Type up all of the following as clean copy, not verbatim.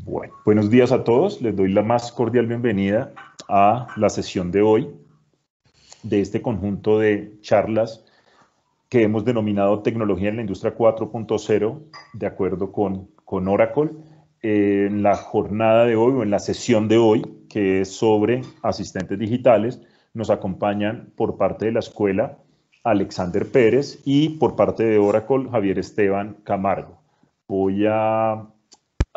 Bueno, buenos días a todos. Les doy la más cordial bienvenida a la sesión de hoy de este conjunto de charlas que hemos denominado Tecnología en la Industria 4.0, de acuerdo con Oracle. En la jornada de hoy o en la sesión de hoy, que es sobre asistentes digitales, nos acompañan por parte de la escuela Alexander Pérez y por parte de Oracle Javier Esteban Camargo. Voy a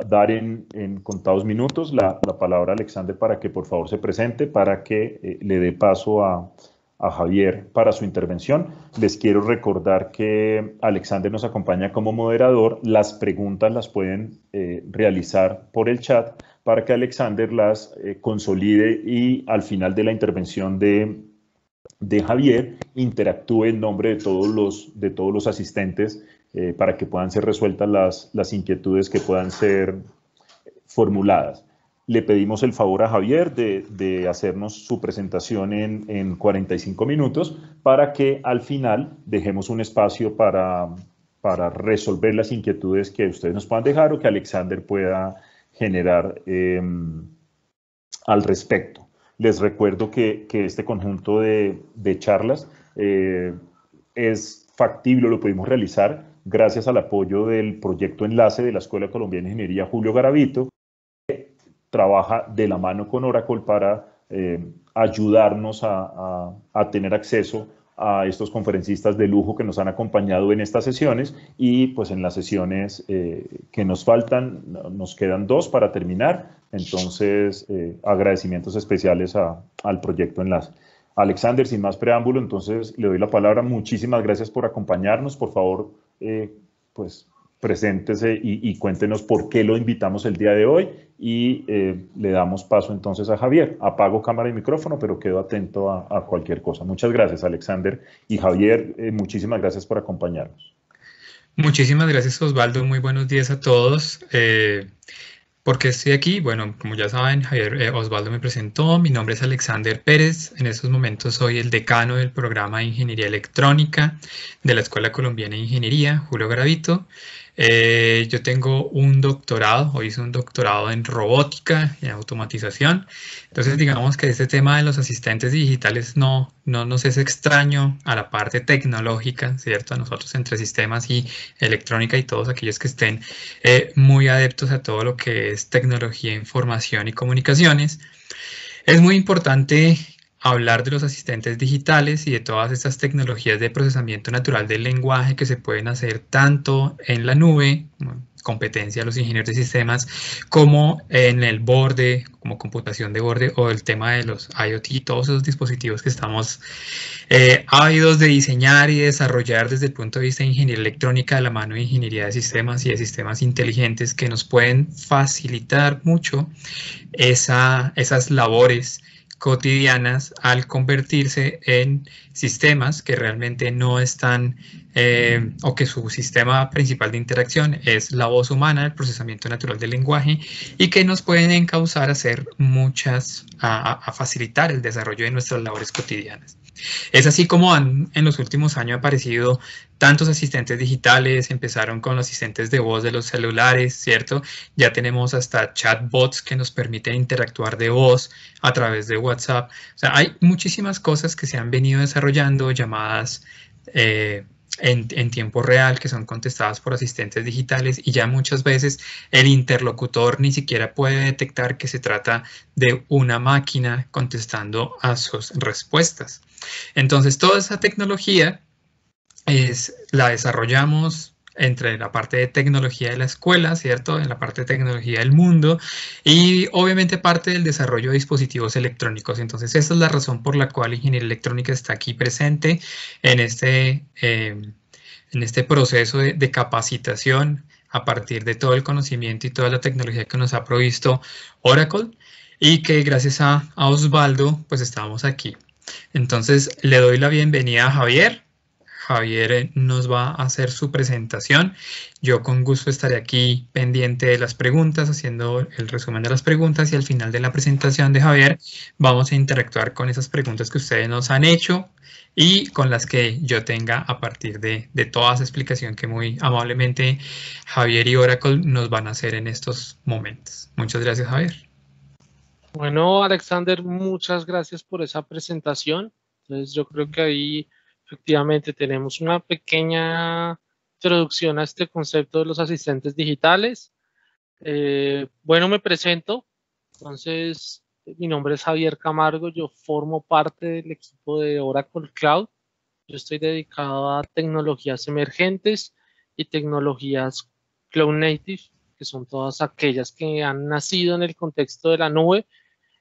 dar en contados minutos la palabra a Alexander para que por favor se presente, para que le dé paso a Javier para su intervención. Les quiero recordar que Alexander nos acompaña como moderador. Las preguntas las pueden realizar por el chat para que Alexander las consolide y al final de la intervención de Javier interactúe en nombre de todos los asistentes para que puedan ser resueltas las inquietudes que puedan ser formuladas. Le pedimos el favor a Javier de hacernos su presentación en 45 minutos para que al final dejemos un espacio para resolver las inquietudes que ustedes nos puedan dejar o que Alexander pueda generar al respecto. Les recuerdo que este conjunto de charlas es factible, lo pudimos realizar gracias al apoyo del proyecto Enlace de la Escuela Colombiana de Ingeniería Julio Garavito, que trabaja de la mano con Oracle para ayudarnos a tener acceso a estos conferencistas de lujo que nos han acompañado en estas sesiones y pues en las sesiones que nos faltan, nos quedan 2 para terminar, entonces agradecimientos especiales al proyecto Enlace. Alexander, sin más preámbulo, entonces le doy la palabra. Muchísimas gracias por acompañarnos. Por favor, pues preséntese y cuéntenos por qué lo invitamos el día de hoy y le damos paso entonces a Javier. Apago cámara y micrófono, pero quedo atento a cualquier cosa. Muchas gracias, Alexander. Y Javier, muchísimas gracias por acompañarnos. Muchísimas gracias, Osvaldo. Muy buenos días a todos. ¿Por qué estoy aquí? Bueno, como ya saben, Osvaldo me presentó. Mi nombre es Alexander Pérez. En estos momentos soy el decano del programa de Ingeniería Electrónica de la Escuela Colombiana de Ingeniería, Julio Garavito. Yo tengo un doctorado, hoy hice un doctorado en robótica y automatización. Entonces, digamos que este tema de los asistentes digitales no nos es extraño a la parte tecnológica, ¿cierto? A nosotros entre sistemas y electrónica y todos aquellos que estén muy adeptos a todo lo que es tecnología, información y comunicaciones. Es muy importante hablar de los asistentes digitales y de todas estas tecnologías de procesamiento natural del lenguaje que se pueden hacer tanto en la nube, competencia de los ingenieros de sistemas, como en el borde, como computación de borde o el tema de los IoT, todos esos dispositivos que estamos ávidos de diseñar y desarrollar desde el punto de vista de ingeniería electrónica de la mano de ingeniería de sistemas y de sistemas inteligentes que nos pueden facilitar mucho esas labores cotidianas al convertirse en sistemas que realmente no están o que su sistema principal de interacción es la voz humana, el procesamiento natural del lenguaje y que nos pueden encauzar a hacer a facilitar el desarrollo de nuestras labores cotidianas. Es así como en los últimos años aparecido tantos asistentes digitales, empezaron con los asistentes de voz de los celulares, ¿cierto? Ya tenemos hasta chatbots que nos permiten interactuar de voz a través de WhatsApp. O sea, hay muchísimas cosas que se han venido desarrollando, llamadas en tiempo real, que son contestadas por asistentes digitales y ya muchas veces el interlocutor ni siquiera puede detectar que se trata de una máquina contestando a sus respuestas. Entonces, toda esa tecnología la desarrollamos entre la parte de tecnología de la escuela, ¿cierto? En la parte de tecnología del mundo y obviamente parte del desarrollo de dispositivos electrónicos. Entonces, esa es la razón por la cual Ingeniería Electrónica está aquí presente en este proceso de capacitación a partir de todo el conocimiento y toda la tecnología que nos ha provisto Oracle y que gracias a Osvaldo, pues estamos aquí. Entonces, le doy la bienvenida a Javier. Javier nos va a hacer su presentación. Yo con gusto estaré aquí pendiente de las preguntas, haciendo el resumen de las preguntas, y al final de la presentación de Javier vamos a interactuar con esas preguntas que ustedes nos han hecho y con las que yo tenga a partir de toda esa explicación que muy amablemente Javier y Oracle nos van a hacer en estos momentos. Muchas gracias, Javier. Bueno, Alexander, muchas gracias por esa presentación. Entonces, yo creo que ahí efectivamente tenemos una pequeña introducción a este concepto de los asistentes digitales. Bueno, me presento. Entonces, mi nombre es Javier Camargo. Yo formo parte del equipo de Oracle Cloud. Yo estoy dedicado a tecnologías emergentes y tecnologías Cloud Native, que son todas aquellas que han nacido en el contexto de la nube,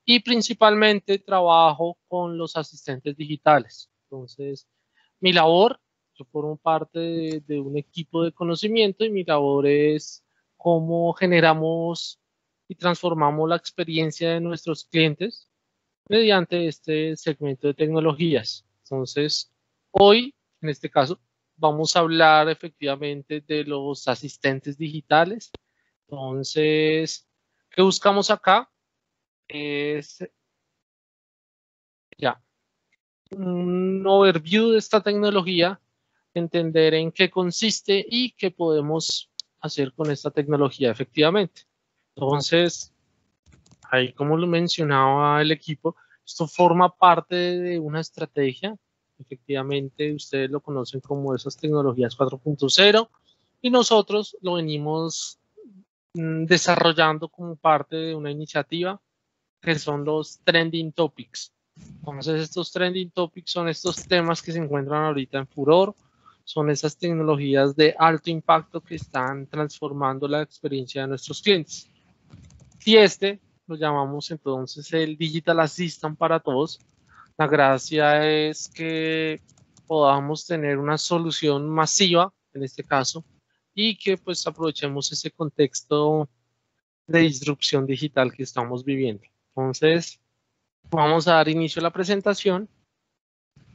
y principalmente trabajo con los asistentes digitales. Entonces, mi labor, yo formo parte de un equipo de conocimiento, y mi labor es cómo generamos y transformamos la experiencia de nuestros clientes mediante este segmento de tecnologías. Entonces, hoy, en este caso, vamos a hablar efectivamente de los asistentes digitales. Entonces, ¿qué buscamos acá? Es ya un overview de esta tecnología, entender en qué consiste y qué podemos hacer con esta tecnología efectivamente. Entonces, ahí como lo mencionaba el equipo, esto forma parte de una estrategia. Efectivamente, ustedes lo conocen como esas tecnologías 4.0, y nosotros lo venimos desarrollando como parte de una iniciativa que son los trending topics. Entonces, estos trending topics son estos temas que se encuentran ahorita en furor, son esas tecnologías de alto impacto que están transformando la experiencia de nuestros clientes. Y este lo llamamos entonces el Digital Assistant para todos. La gracia es que podamos tener una solución masiva, en este caso, y que pues aprovechemos ese contexto de disrupción digital que estamos viviendo. Entonces, vamos a dar inicio a la presentación.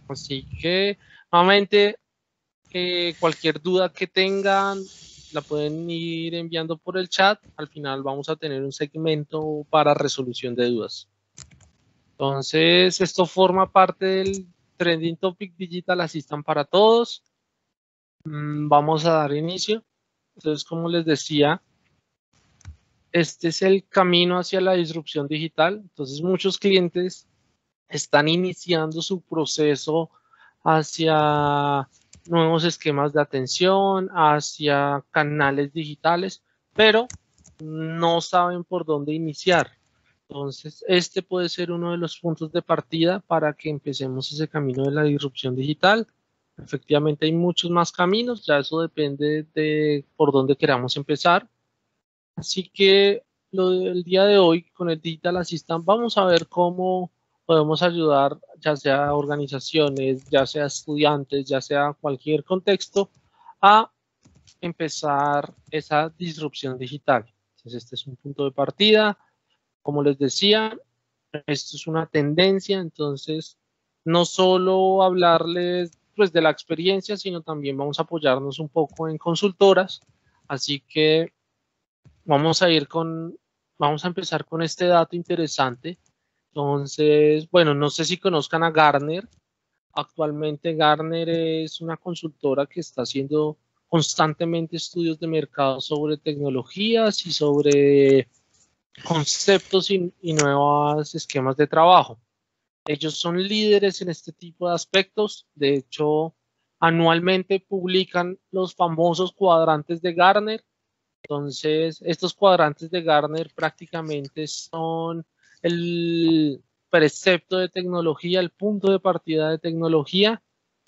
Así que, nuevamente, cualquier duda que tengan, la pueden ir enviando por el chat. Al final vamos a tener un segmento para resolución de dudas. Entonces, esto forma parte del Trending Topic Digital Assistant para todos. Vamos a dar inicio. Entonces, como les decía, este es el camino hacia la disrupción digital. Entonces, muchos clientes están iniciando su proceso hacia nuevos esquemas de atención, hacia canales digitales, pero no saben por dónde iniciar. Entonces, este puede ser uno de los puntos de partida para que empecemos ese camino de la disrupción digital. Efectivamente, hay muchos más caminos, ya eso depende de por dónde queramos empezar. Así que el día de hoy con el Digital Assistant vamos a ver cómo podemos ayudar, ya sea organizaciones, ya sea estudiantes, ya sea cualquier contexto, a empezar esa disrupción digital. Entonces, este es un punto de partida. Como les decía, esto es una tendencia, entonces no solo hablarles pues de la experiencia, sino también vamos a apoyarnos un poco en consultoras. Así que vamos a empezar con este dato interesante. Entonces, bueno, no sé si conozcan a Gartner. Actualmente Gartner es una consultora que está haciendo constantemente estudios de mercado sobre tecnologías y sobre conceptos y nuevos esquemas de trabajo. Ellos son líderes en este tipo de aspectos. De hecho, anualmente publican los famosos cuadrantes de Gartner. Entonces, estos cuadrantes de Gartner prácticamente son el precepto de tecnología, el punto de partida de tecnología.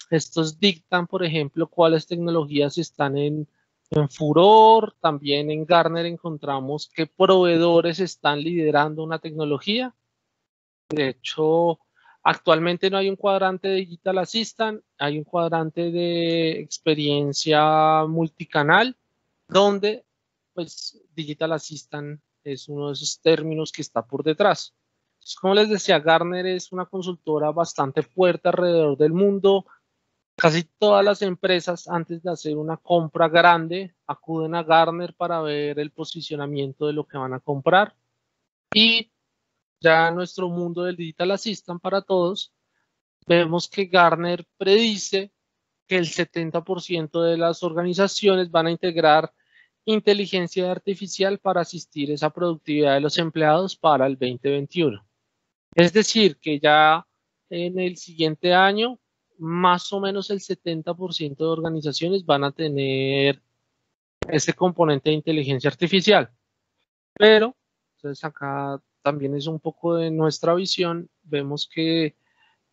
Estos dictan, por ejemplo, cuáles tecnologías están en furor. También en Gartner encontramos qué proveedores están liderando una tecnología. De hecho, actualmente no hay un cuadrante de Digital Assistant, hay un cuadrante de experiencia multicanal, donde pues Digital Assistant es uno de esos términos que está por detrás. Entonces, como les decía, Gartner es una consultora bastante fuerte alrededor del mundo. Casi todas las empresas, antes de hacer una compra grande, acuden a Gartner para ver el posicionamiento de lo que van a comprar. Y ya en nuestro mundo del Digital Assistant para todos, vemos que Gartner predice que el 70% de las organizaciones van a integrar inteligencia artificial para asistir a esa productividad de los empleados para el 2021. Es decir, que ya en el siguiente año, más o menos el 70% de organizaciones van a tener ese componente de inteligencia artificial. Pero, entonces acá también es un poco de nuestra visión. Vemos que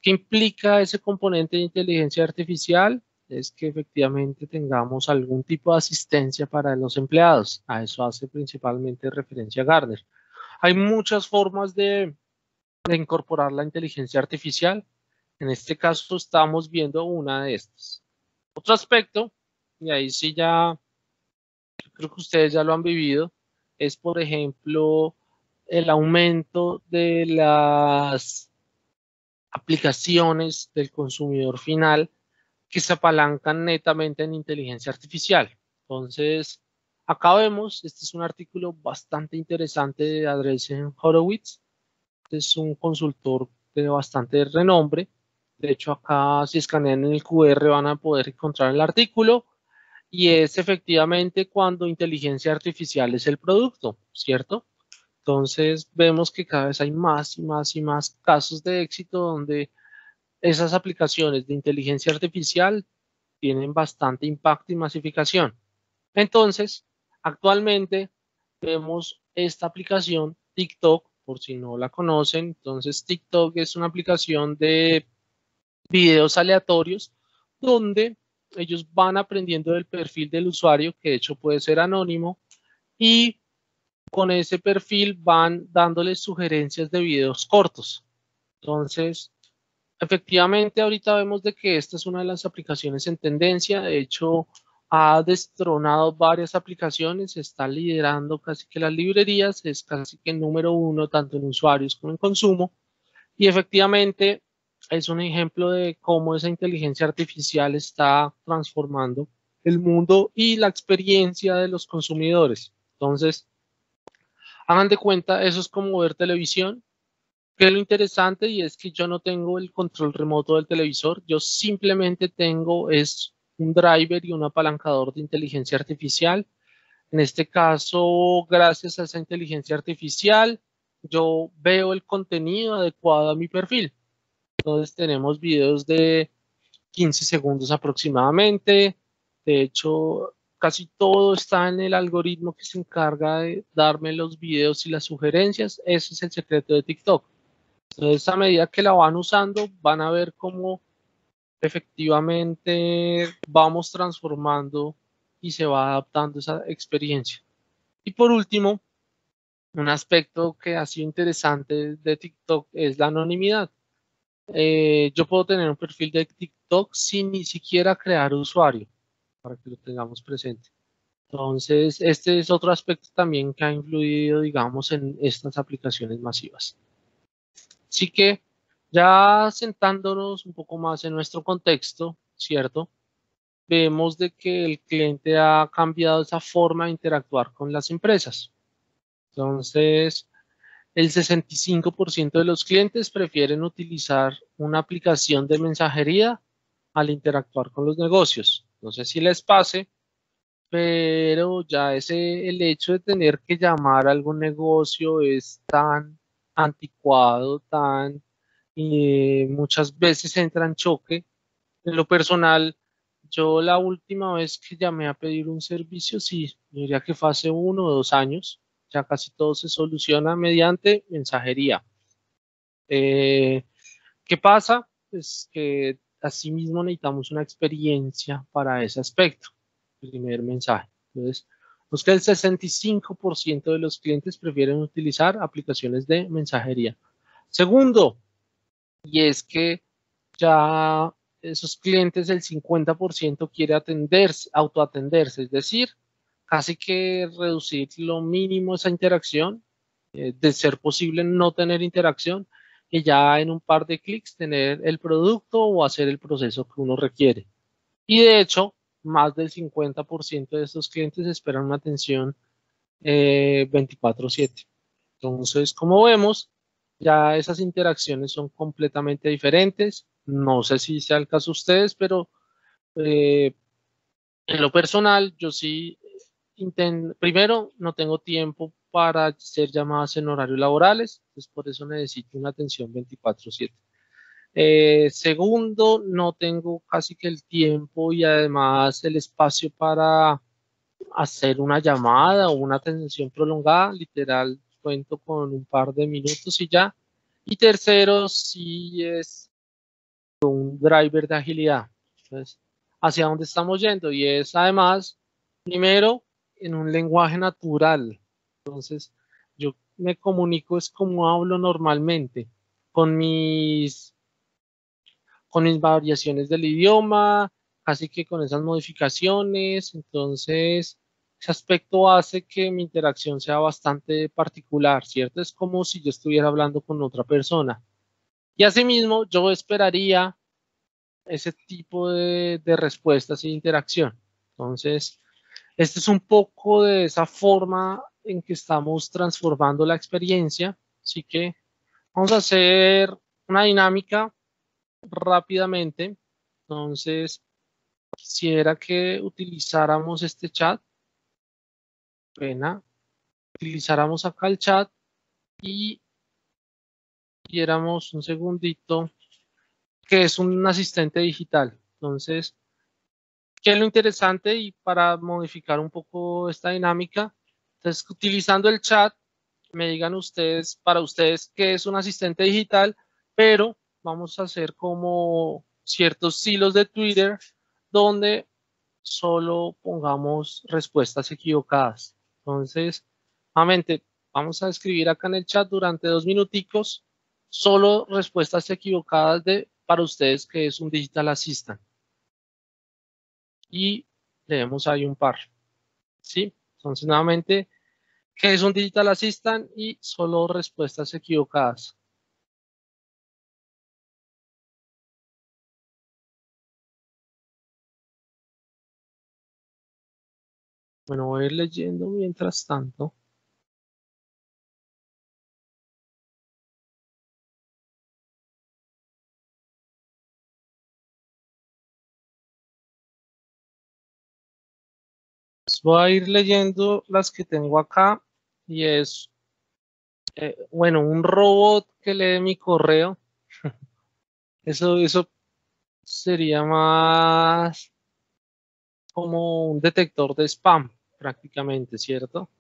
implica ese componente de inteligencia artificial es que efectivamente tengamos algún tipo de asistencia para los empleados. A eso hace principalmente referencia Gartner. Hay muchas formas de incorporar la inteligencia artificial. En este caso estamos viendo una de estas. Otro aspecto, y ahí sí ya, yo creo que ustedes ya lo han vivido, es por ejemplo el aumento de las aplicaciones del consumidor final que se apalancan netamente en inteligencia artificial. Entonces, acá vemos, este es un artículo bastante interesante de Andreessen Horowitz, es un consultor de bastante renombre. De hecho, acá si escanean en el QR van a poder encontrar el artículo y es efectivamente cuando inteligencia artificial es el producto, ¿cierto? Entonces, vemos que cada vez hay más y más y más casos de éxito donde esas aplicaciones de inteligencia artificial tienen bastante impacto y masificación. Entonces, actualmente vemos esta aplicación TikTok, por si no la conocen. Entonces, TikTok es una aplicación de videos aleatorios donde ellos van aprendiendo del perfil del usuario, que de hecho puede ser anónimo, y con ese perfil van dándoles sugerencias de videos cortos. Entonces, efectivamente, ahorita vemos de que esta es una de las aplicaciones en tendencia. De hecho, ha destronado varias aplicaciones, está liderando casi que las librerías, es casi que el número uno tanto en usuarios como en consumo. Y efectivamente es un ejemplo de cómo esa inteligencia artificial está transformando el mundo y la experiencia de los consumidores. Entonces, hagan de cuenta, eso es como ver televisión. Que es lo interesante y es que yo no tengo el control remoto del televisor, yo simplemente tengo es un driver y un apalancador de inteligencia artificial. En este caso, gracias a esa inteligencia artificial, yo veo el contenido adecuado a mi perfil. Entonces tenemos videos de 15 segundos aproximadamente. De hecho, casi todo está en el algoritmo que se encarga de darme los videos y las sugerencias. Ese es el secreto de TikTok. Entonces, a medida que la van usando, van a ver cómo efectivamente vamos transformando y se va adaptando esa experiencia. Y por último, un aspecto que ha sido interesante de TikTok es la anonimidad. Yo puedo tener un perfil de TikTok sin ni siquiera crear usuario, para que lo tengamos presente. Entonces, este es otro aspecto también que ha influido, digamos, en estas aplicaciones masivas. Así que ya sentándonos un poco más en nuestro contexto, ¿cierto? Vemos de que el cliente ha cambiado esa forma de interactuar con las empresas. Entonces, el 65% de los clientes prefieren utilizar una aplicación de mensajería al interactuar con los negocios. No sé si les pase, pero ya el hecho de tener que llamar a algún negocio es tan anticuado, muchas veces entra en choque. En lo personal, yo la última vez que llamé a pedir un servicio, sí, diría que fue hace 1 o 2 años, ya casi todo se soluciona mediante mensajería. ¿Qué pasa? Pues que asimismo necesitamos una experiencia para ese aspecto, el primer mensaje. Entonces, pues que el 65% de los clientes prefieren utilizar aplicaciones de mensajería. Segundo, y es que ya esos clientes, el 50% quiere autoatenderse, es decir, casi que reducir lo mínimo esa interacción, de ser posible no tener interacción y ya en un par de clics tener el producto o hacer el proceso que uno requiere. Y de hecho, más del 50% de estos clientes esperan una atención 24/7. Entonces, como vemos, ya esas interacciones son completamente diferentes. No sé si sea el caso de ustedes, pero en lo personal, yo sí primero, no tengo tiempo para hacer llamadas en horarios laborales, entonces por eso necesito una atención 24/7. Segundo, no tengo casi que el tiempo y además el espacio para hacer una llamada o una atención prolongada. Literal, cuento con un par de minutos y ya. Y tercero, sí es un driver de agilidad. Entonces, hacia dónde estamos yendo y es además, primero, en un lenguaje natural. Entonces, yo me comunico es como hablo normalmente, con mis variaciones del idioma, casi que con esas modificaciones. Entonces, ese aspecto hace que mi interacción sea bastante particular, ¿cierto? Es como si yo estuviera hablando con otra persona. Y asimismo, yo esperaría ese tipo de respuestas e interacción. Entonces, este es un poco de esa forma en que estamos transformando la experiencia. Así que vamos a hacer una dinámica rápidamente. Entonces, quisiera que utilizáramos este chat. Pena, utilizáramos acá el chat y diéramos un segundito, que es un asistente digital. Entonces, ¿qué es lo interesante? Y para modificar un poco esta dinámica, entonces, utilizando el chat, me digan ustedes, para ustedes, qué es un asistente digital, pero vamos a hacer como ciertos hilos de Twitter donde solo pongamos respuestas equivocadas. Entonces, nuevamente, vamos a escribir acá en el chat durante 2 minuticos, solo respuestas equivocadas para ustedes, que es un Digital Assistant. Y leemos ahí un par. ¿Sí? Entonces, nuevamente, ¿qué es un Digital Assistant? Y solo respuestas equivocadas. Bueno, voy a ir leyendo mientras tanto. Voy a ir leyendo las que tengo acá y es, bueno, un robot que lee mi correo. Eso sería más como un detector de spam, prácticamente, ¿cierto?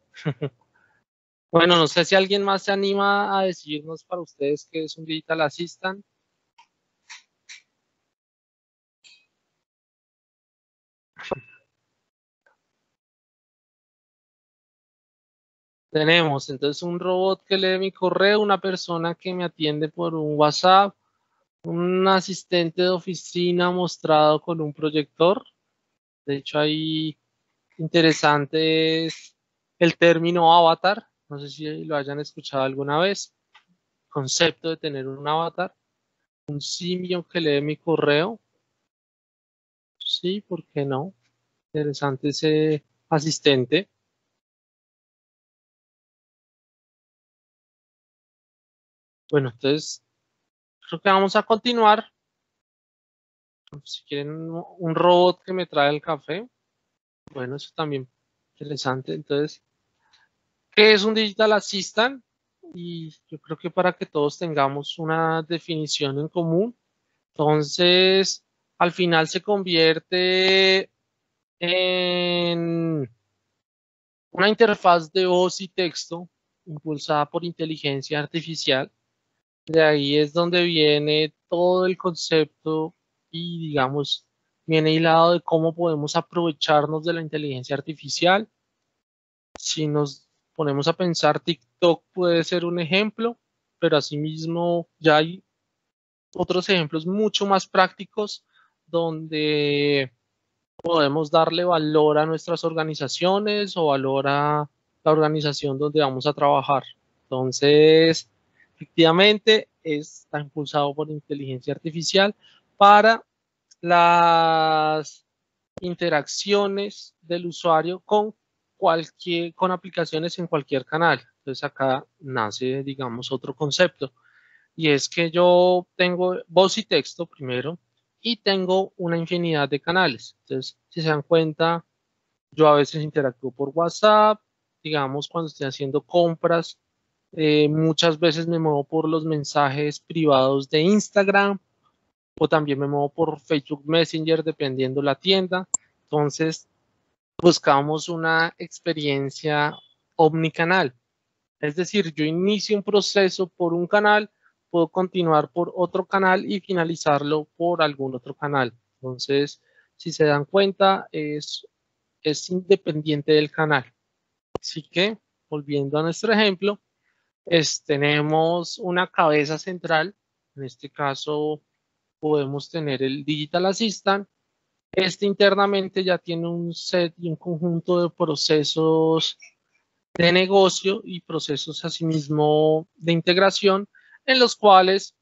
Bueno, no sé si alguien más se anima a decirnos para ustedes qué es un Digital Assistant. Tenemos entonces un robot que lee mi correo, una persona que me atiende por un WhatsApp, un asistente de oficina mostrado con un proyector. De hecho, ahí interesante es el término avatar. No sé si lo hayan escuchado alguna vez. Concepto de tener un avatar. Un simio que lee mi correo. Sí, ¿por qué no? Interesante ese asistente. Bueno, entonces creo que vamos a continuar. Si quieren un robot que me trae el café. Bueno, eso también interesante. Entonces, ¿qué es un Digital Assistant? Y yo creo que para que todos tengamos una definición en común, entonces al final se convierte en una interfaz de voz y texto impulsada por inteligencia artificial. De ahí es donde viene todo el concepto y, digamos, viene hilado de cómo podemos aprovecharnos de la inteligencia artificial. Si nos ponemos a pensar, TikTok puede ser un ejemplo, pero asimismo ya hay otros ejemplos mucho más prácticos donde podemos darle valor a nuestras organizaciones o valor a la organización donde vamos a trabajar. Entonces, efectivamente, está impulsado por inteligencia artificial para las interacciones del usuario con aplicaciones en cualquier canal. Entonces acá nace, digamos, otro concepto, y es que yo tengo voz y texto primero y tengo una infinidad de canales. Entonces, si se dan cuenta, yo a veces interactúo por WhatsApp, digamos, cuando estoy haciendo compras, muchas veces me muevo por los mensajes privados de Instagram, o también me muevo por Facebook Messenger, dependiendo la tienda. Entonces, buscamos una experiencia omnicanal. Es decir, yo inicio un proceso por un canal, puedo continuar por otro canal y finalizarlo por algún otro canal. Entonces, si se dan cuenta, es independiente del canal. Así que, volviendo a nuestro ejemplo, tenemos una cabeza central. En este caso, podemos tener el Digital Assistant. Internamente ya tiene un set y un conjunto de procesos de negocio y procesos asimismo de integración, en los cuales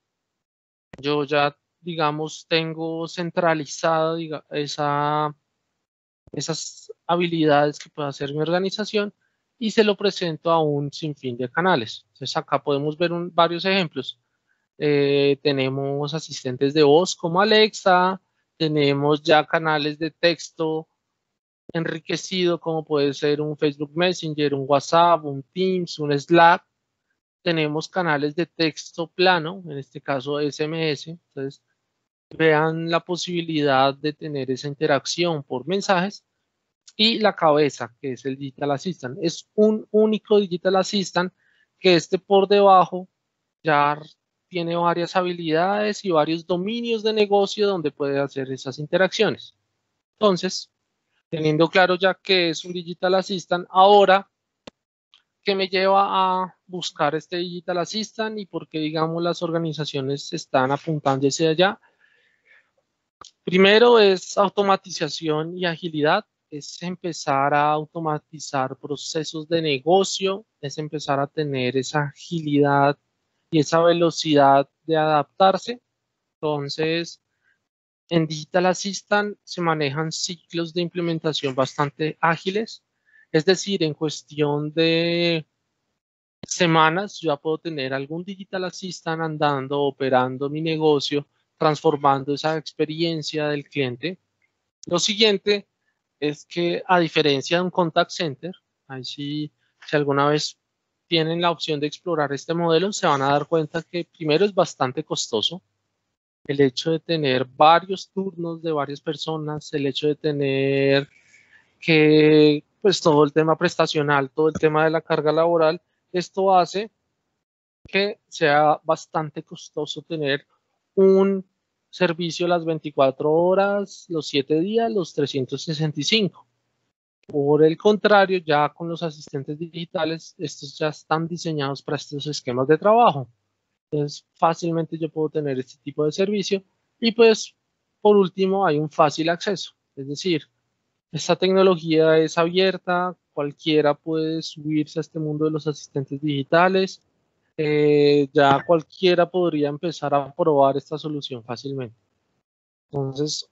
yo ya, digamos, tengo centralizada esas habilidades que puede hacer mi organización, y se lo presento a un sinfín de canales. Entonces acá podemos ver varios ejemplos. Tenemos asistentes de voz como Alexa, tenemos ya canales de texto enriquecido como puede ser un Facebook Messenger, un WhatsApp, un Teams, un Slack. Tenemos canales de texto plano, en este caso SMS. Entonces, vean la posibilidad de tener esa interacción por mensajes. Y la cabeza, que es el Digital Assistant. Es un único Digital Assistant que por debajo ya tiene varias habilidades y varios dominios de negocio donde puede hacer esas interacciones. Entonces, teniendo claro ya que es un Digital Assistant, ahora, ¿qué me lleva a buscar este Digital Assistant y por qué, digamos, las organizaciones están apuntando hacia allá? Primero es automatización y agilidad, es empezar a automatizar procesos de negocio, es empezar a tener esa agilidad y esa velocidad de adaptarse. Entonces, en Digital Assistant se manejan ciclos de implementación bastante ágiles, es decir, en cuestión de semanas yo ya puedo tener algún Digital Assistant andando, operando mi negocio, transformando esa experiencia del cliente. Lo siguiente es que, a diferencia de un contact center, ahí sí, si alguna vez tienen la opción de explorar este modelo, se van a dar cuenta que primero es bastante costoso. El hecho de tener varios turnos de varias personas, el hecho de tener que, pues, todo el tema prestacional, todo el tema de la carga laboral, esto hace que sea bastante costoso tener un servicio las 24 horas, los 7 días, los 365. Por el contrario, ya con los asistentes digitales, estos ya están diseñados para estos esquemas de trabajo. Entonces, fácilmente yo puedo tener este tipo de servicio. Y pues, por último, hay un fácil acceso. Es decir, esta tecnología es abierta, cualquiera puede subirse a este mundo de los asistentes digitales. Ya cualquiera podría empezar a probar esta solución fácilmente. Entonces,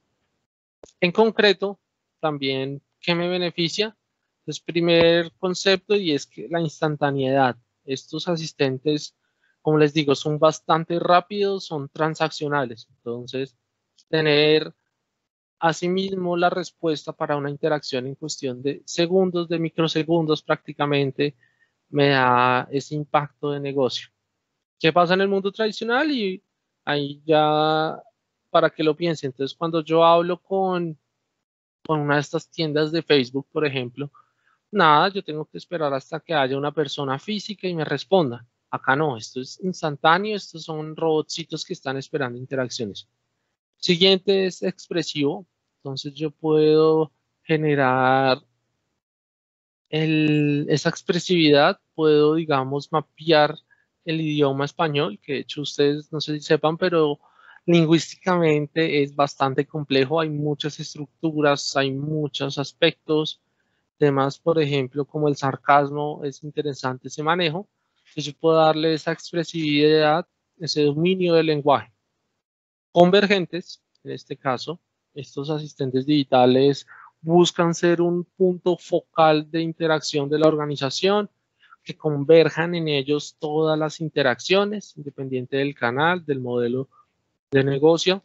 en concreto, también, ¿qué me beneficia? Entonces, primer concepto, y es que la instantaneidad. Estos asistentes, como les digo, son bastante rápidos, son transaccionales. Entonces, tener asimismo la respuesta para una interacción en cuestión de segundos, de microsegundos prácticamente, me da ese impacto de negocio. ¿Qué pasa en el mundo tradicional? Y ahí ya, para que lo piensen. Entonces, cuando yo hablo con una de estas tiendas de Facebook, por ejemplo, nada, yo tengo que esperar hasta que haya una persona física y me responda. Acá no, esto es instantáneo, estos son robotcitos que están esperando interacciones. Siguiente es expresivo. Entonces yo puedo generar esa expresividad, puedo, digamos, mapear el idioma español, que de hecho ustedes no sé si sepan, pero lingüísticamente es bastante complejo, hay muchas estructuras, hay muchos aspectos, temas, por ejemplo, como el sarcasmo, es interesante ese manejo. Entonces yo puedo darle esa expresividad, ese dominio del lenguaje. Convergentes, en este caso, Estos asistentes digitales buscan ser un punto focal de interacción de la organización, que converjan en ellos todas las interacciones, independiente del canal, del modelo de negocio.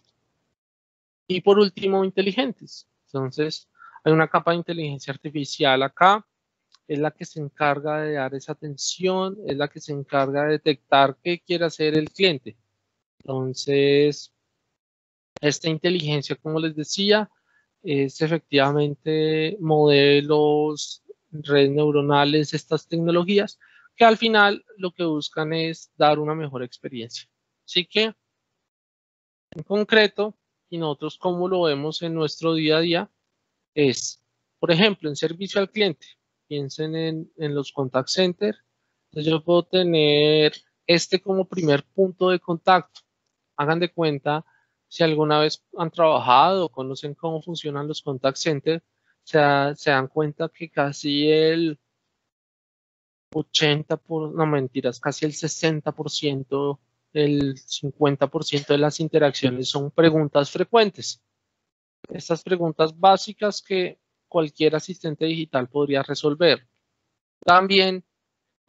Y por último, inteligentes. Entonces, hay una capa de inteligencia artificial acá, es la que se encarga de dar esa atención, es la que se encarga de detectar qué quiere hacer el cliente. Entonces, esta inteligencia, como les decía, es efectivamente modelos, redes neuronales, estas tecnologías, que al final lo que buscan es dar una mejor experiencia. Así que, en concreto, y nosotros como lo vemos en nuestro día a día, es, por ejemplo, en servicio al cliente. Piensen en los contact centers. Entonces yo puedo tener este como primer punto de contacto. Hagan de cuenta, si alguna vez han trabajado o conocen cómo funcionan los contact centers, se dan cuenta que casi el 80%, no mentiras, casi el 60%, el 50% de las interacciones son preguntas frecuentes. Estas preguntas básicas que cualquier asistente digital podría resolver. También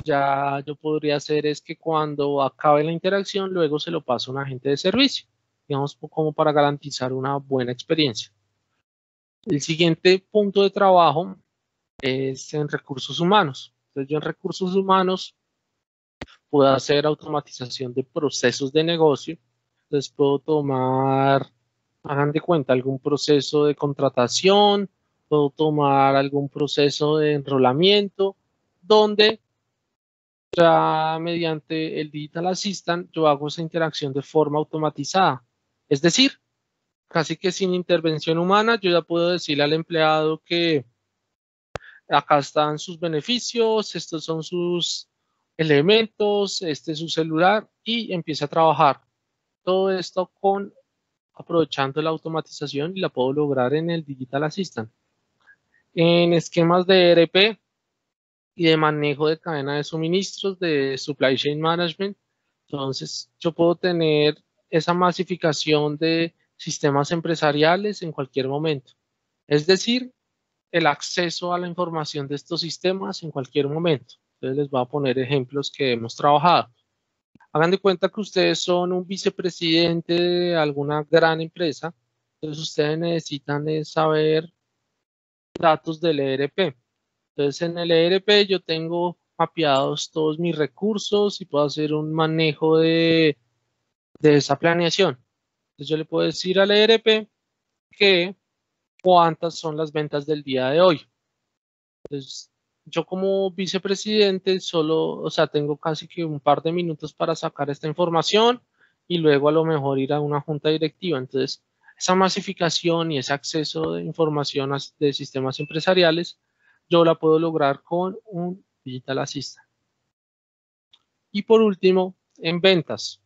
ya yo podría hacer es que cuando acabe la interacción, luego se lo paso a un agente de servicio, digamos, como para garantizar una buena experiencia. El siguiente punto de trabajo es en recursos humanos. Entonces yo en recursos humanos puedo hacer automatización de procesos de negocio. Entonces puedo tomar, hagan de cuenta, algún proceso de contratación, puedo tomar algún proceso de enrolamiento, donde ya mediante el Digital Assistant yo hago esa interacción de forma automatizada. Es decir, casi que sin intervención humana, yo ya puedo decirle al empleado que acá están sus beneficios, estos son sus elementos, este es su celular y empieza a trabajar. Todo esto aprovechando la automatización y la puedo lograr en el Digital Assistant. En esquemas de ERP y de manejo de cadena de suministros, de Supply Chain Management, entonces yo puedo tener esa masificación de sistemas empresariales en cualquier momento. Es decir, el acceso a la información de estos sistemas en cualquier momento. Entonces les voy a poner ejemplos que hemos trabajado. Hagan de cuenta que ustedes son un vicepresidente de alguna gran empresa, entonces ustedes necesitan saber datos del ERP. Entonces en el ERP yo tengo mapeados todos mis recursos y puedo hacer un manejo de esa planeación. Entonces yo le puedo decir al ERP que cuántas son las ventas del día de hoy. Entonces yo como vicepresidente tengo casi que un par de minutos para sacar esta información y luego a lo mejor ir a una junta directiva. Entonces, esa masificación y ese acceso de información de sistemas empresariales, yo la puedo lograr con un Digital Assistant. Y por último, en ventas.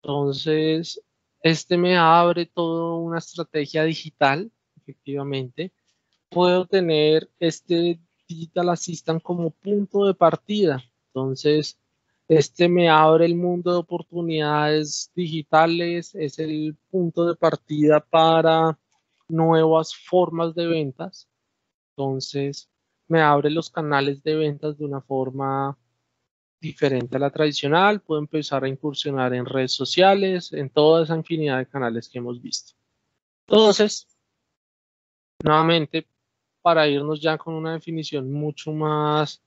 Entonces, este me abre toda una estrategia digital, efectivamente. Puedo tener este Digital Assistant como punto de partida. Entonces, este me abre el mundo de oportunidades digitales, es el punto de partida para nuevas formas de ventas. Entonces, me abre los canales de ventas de una forma diferente a la tradicional. Puedo empezar a incursionar en redes sociales, en toda esa infinidad de canales que hemos visto. Entonces, nuevamente, para irnos ya con una definición mucho más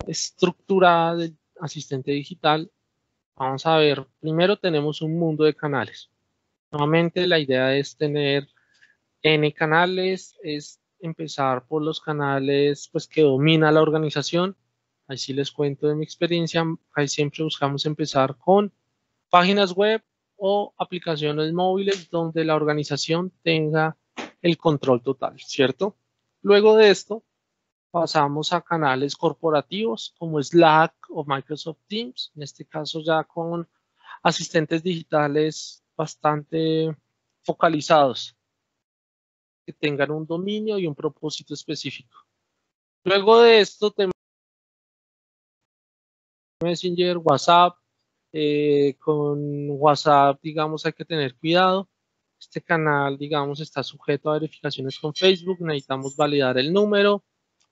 estructurada del asistente digital, vamos a ver, primero tenemos un mundo de canales. Nuevamente la idea es tener N canales, es empezar por los canales pues, que domina la organización. Ahí sí les cuento de mi experiencia, ahí siempre buscamos empezar con páginas web o aplicaciones móviles donde la organización tenga el control total, ¿cierto? Luego de esto, pasamos a canales corporativos como Slack o Microsoft Teams, en este caso ya con asistentes digitales bastante focalizados, que tengan un dominio y un propósito específico. Luego de esto, tenemos Messenger, WhatsApp. Con WhatsApp, digamos, hay que tener cuidado. Este canal, digamos, está sujeto a verificaciones con Facebook. Necesitamos validar el número.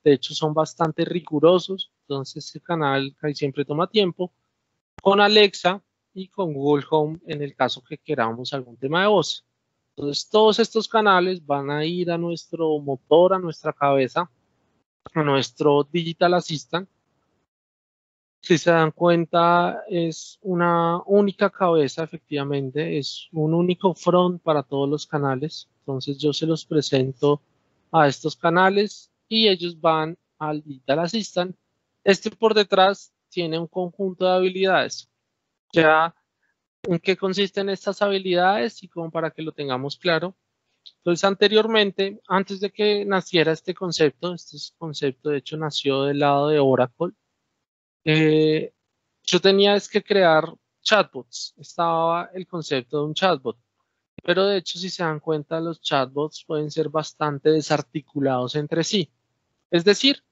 De hecho, son bastante rigurosos. Entonces, este canal casi siempre toma tiempo. Con Alexa y con Google Home en el caso que queramos algún tema de voz. Entonces, todos estos canales van a ir a nuestro motor, a nuestra cabeza, a nuestro Digital Assistant. Si se dan cuenta, es una única cabeza, efectivamente, es un único front para todos los canales. Entonces, yo se los presento a estos canales y ellos van al Digital Assistant. Este por detrás tiene un conjunto de habilidades. Ya en qué consisten estas habilidades y como para que lo tengamos claro. Entonces, anteriormente, antes de que naciera este concepto de hecho nació del lado de Oracle, yo tenía que crear chatbots. Estaba el concepto de un chatbot. Pero de hecho, si se dan cuenta, los chatbots pueden ser bastante desarticulados entre sí. Es decir,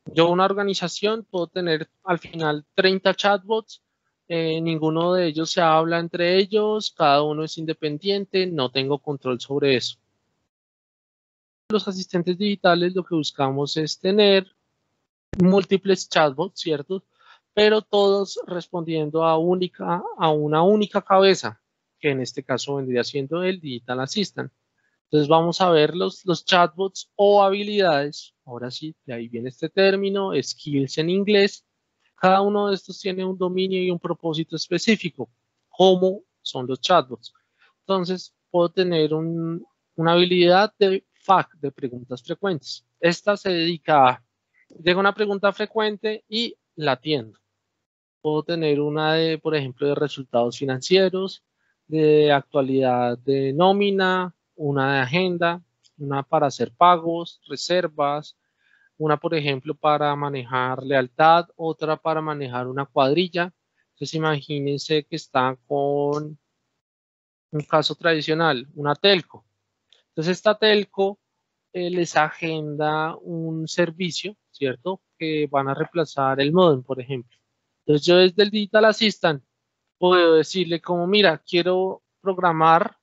yo una organización puedo tener al final 30 chatbots, ninguno de ellos se habla entre ellos, cada uno es independiente, no tengo control sobre eso. Los asistentes digitales lo que buscamos es tener múltiples chatbots, ¿cierto? Pero todos respondiendo a una única cabeza, que en este caso vendría siendo el Digital Assistant. Entonces vamos a ver los chatbots o habilidades. Ahora sí, de ahí viene este término, skills en inglés. Cada uno de estos tiene un dominio y un propósito específico. ¿Cómo son los chatbots? Entonces puedo tener una habilidad de FAQ, de preguntas frecuentes. Esta se dedica a, llega una pregunta frecuente y la atiendo. Puedo tener una de, por ejemplo, de resultados financieros, de actualidad de nómina, una de agenda, una para hacer pagos, reservas, una, por ejemplo, para manejar lealtad, otra para manejar una cuadrilla. Entonces, imagínense que está con un caso tradicional, una telco. Entonces, esta telco les agenda un servicio, ¿cierto? Que van a reemplazar el módem, por ejemplo. Entonces, yo desde el Digital Assistant puedo decirle como, mira, quiero programar,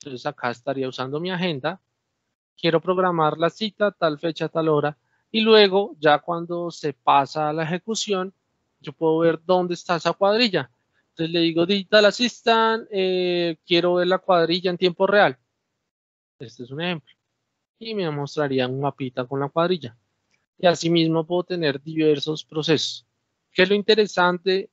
entonces acá estaría usando mi agenda, quiero programar la cita, tal fecha, tal hora, y luego ya cuando se pasa a la ejecución, yo puedo ver dónde está esa cuadrilla. Entonces le digo Digital Assistant, quiero ver la cuadrilla en tiempo real. Este es un ejemplo. Y me mostraría un mapita con la cuadrilla. Y asimismo puedo tener diversos procesos. ¿Qué es lo interesante?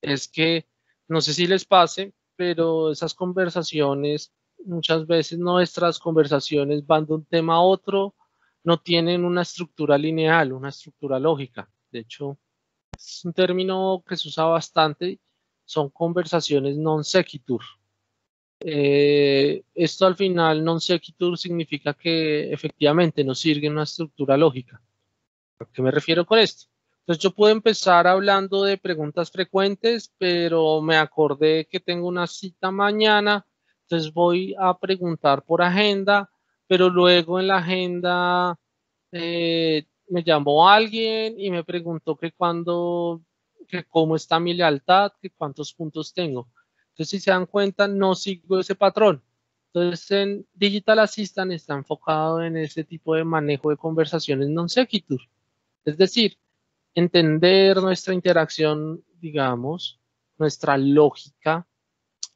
Es que, no sé si les pase, pero esas conversaciones, muchas veces nuestras conversaciones van de un tema a otro, no tienen una estructura lineal, una estructura lógica. De hecho, es un término que se usa bastante, son conversaciones non sequitur. Esto al final, non sequitur, significa que efectivamente no sigue una estructura lógica. ¿A qué me refiero con esto? Entonces yo puedo empezar hablando de preguntas frecuentes, pero me acordé que tengo una cita mañana, entonces voy a preguntar por agenda, pero luego en la agenda me llamó alguien y me preguntó que que cómo está mi lealtad, que cuántos puntos tengo. Entonces, si se dan cuenta, no sigo ese patrón. Entonces, en Digital Assistant está enfocado en ese tipo de manejo de conversaciones non sequitur. Es decir, entender nuestra interacción, digamos, nuestra lógica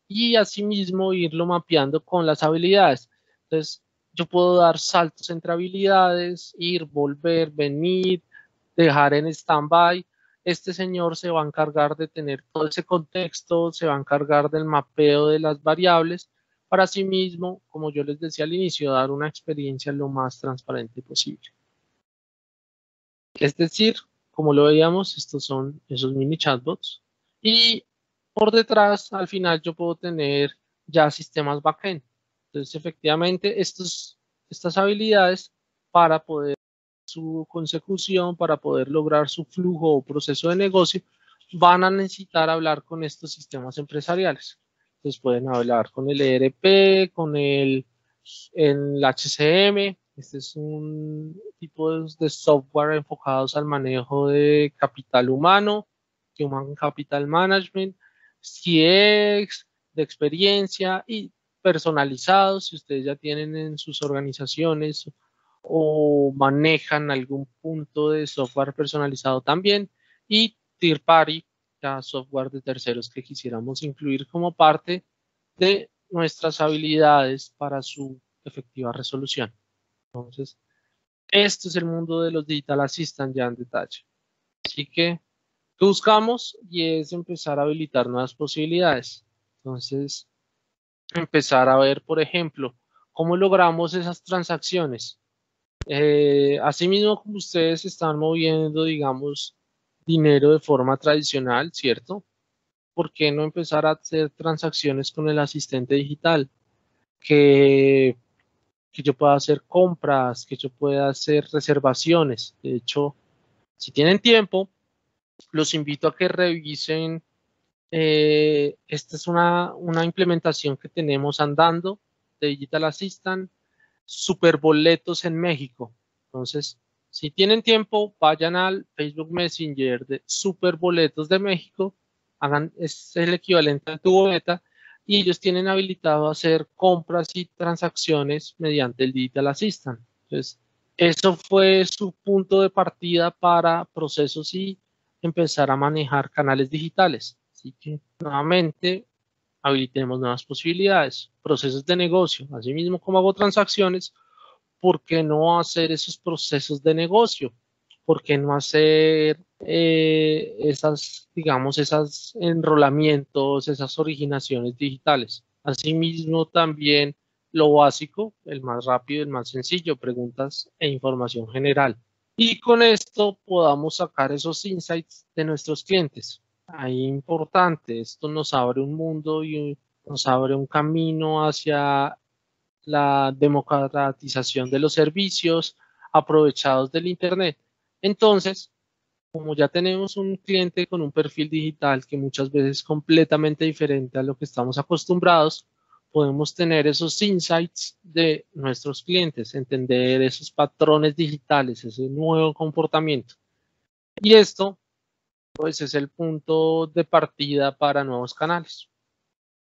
y asimismo irlo mapeando con las habilidades. Entonces, yo puedo dar saltos entre habilidades, ir, volver, venir, dejar en stand-by. Este señor se va a encargar de tener todo ese contexto, se va a encargar del mapeo de las variables para asimismo, como yo les decía al inicio, dar una experiencia lo más transparente posible. Es decir, como lo veíamos, estos son esos mini chatbots. Y por detrás, al final, yo puedo tener ya sistemas backend. Entonces, efectivamente, estas habilidades para poder su consecución, para poder lograr su flujo o proceso de negocio, van a necesitar hablar con estos sistemas empresariales. Entonces, pueden hablar con el ERP, con el HCM. Este es un tipo de software enfocados al manejo de capital humano, Human Capital Management, CX, de experiencia y personalizados, si ustedes ya tienen en sus organizaciones o manejan algún punto de software personalizado también, y third party, ya software de terceros que quisiéramos incluir como parte de nuestras habilidades para su efectiva resolución. Entonces, esto es el mundo de los Digital Assistant ya en detalle. Así que, ¿qué buscamos? Y es empezar a habilitar nuevas posibilidades. Entonces, empezar a ver, por ejemplo, cómo logramos esas transacciones. Asimismo, como ustedes están moviendo, digamos, dinero de forma tradicional, ¿cierto? ¿Por qué no empezar a hacer transacciones con el asistente digital? Que yo pueda hacer compras, que yo pueda hacer reservaciones. De hecho, si tienen tiempo, los invito a que revisen. Esta es una implementación que tenemos andando de Digital Assistant, Superboletos en México. Entonces, si tienen tiempo, vayan al Facebook Messenger de Superboletos de México, es el equivalente a tu boleta, y ellos tienen habilitado hacer compras y transacciones mediante el Digital Assistant. Entonces, eso fue su punto de partida para procesos y empezar a manejar canales digitales. Así que, nuevamente, habilitemos nuevas posibilidades, procesos de negocio. Asimismo, como hago transacciones, ¿por qué no hacer esos procesos de negocio? ¿Por qué no hacer digamos, esos enrolamientos, esas originaciones digitales? Asimismo, también lo básico, el más rápido, el más sencillo, preguntas e información general. Y con esto podamos sacar esos insights de nuestros clientes. Ahí importante, esto nos abre un mundo y nos abre un camino hacia la democratización de los servicios aprovechados del Internet. Entonces, como ya tenemos un cliente con un perfil digital que muchas veces es completamente diferente a lo que estamos acostumbrados, podemos tener esos insights de nuestros clientes, entender esos patrones digitales, ese nuevo comportamiento. Y esto, pues, es el punto de partida para nuevos canales.